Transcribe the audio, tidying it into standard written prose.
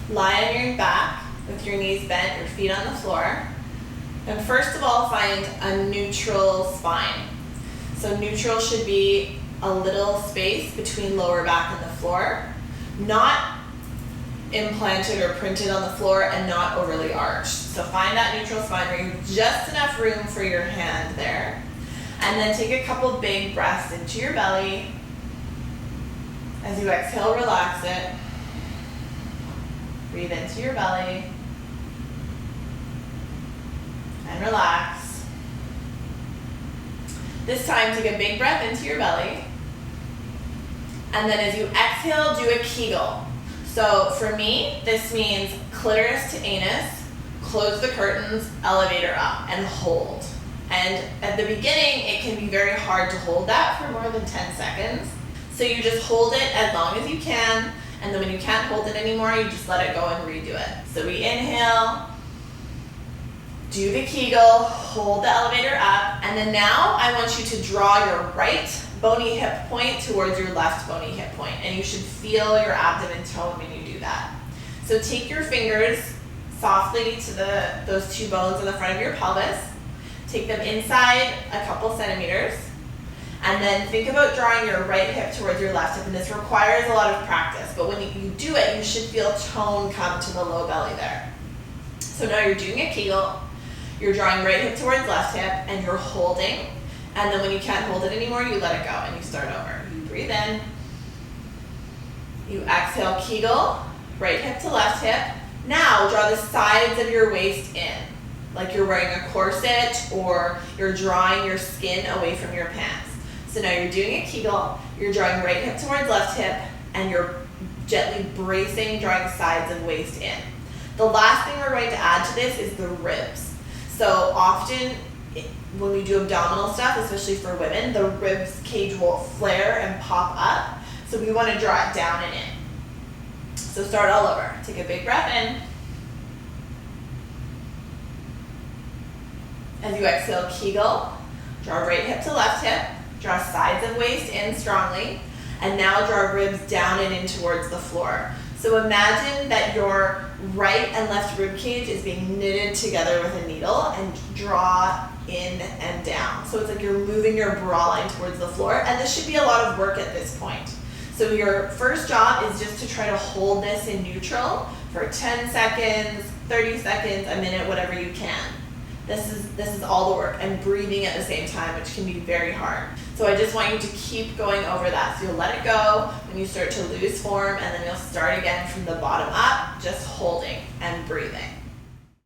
Lie on your back with your knees bent, your feet on the floor. And first of all, find a neutral spine. So neutral should be a little space between lower back and the floor, not implanted or printed on the floor and not overly arched. So find that neutral spine where you have just enough room for your hand there. And then take a couple big breaths into your belly. As you exhale, relax it. Breathe into your belly. And relax. This time, take a big breath into your belly. And then as you exhale, do a kegel. So for me, this means clitoris to anus, close the curtains, elevator up, and hold. And at the beginning, it can be very hard to hold that for more than 10 seconds. So you just hold it as long as you can, and then when you can't hold it anymore, you just let it go and redo it. So we inhale, do the kegel, hold the elevator up, and then now I want you to draw your right bony hip point towards your left bony hip point, and you should feel your abdomen tone when you do that. So take your fingers softly to those two bones in the front of your pelvis, take them inside a couple centimeters, and then think about drawing your right hip towards your left hip, and this requires a lot of practice, but when you do it, you should feel tone come to the low belly there. So now you're doing a kegel, you're drawing right hip towards left hip, and you're holding, and then when you can't hold it anymore, you let it go, and you start over. You breathe in, you exhale, kegel, right hip to left hip. Now draw the sides of your waist in, like you're wearing a corset or you're drawing your skin away from your pants. So now you're doing a kegel, you're drawing right hip towards left hip, and you're gently bracing, drawing sides of waist in. The last thing we're going to add to this is the ribs. So often when we do abdominal stuff, especially for women, the ribs cage will flare and pop up. So we want to draw it down and in. So start all over. Take a big breath in. As you exhale, kegel, draw right hip to left hip, draw sides of waist in strongly, and now draw ribs down and in towards the floor. So imagine that your right and left rib cage is being knitted together with a needle, and draw in and down. So it's like you're moving your bra line towards the floor, and this should be a lot of work at this point. So your first job is just to try to hold this in neutral for 10 seconds, 30 seconds, a minute, whatever you can. This is all the work, and breathing at the same time, which can be very hard. So I just want you to keep going over that. So you'll let it go when you start to lose form, and then you'll start again from the bottom up, just holding and breathing.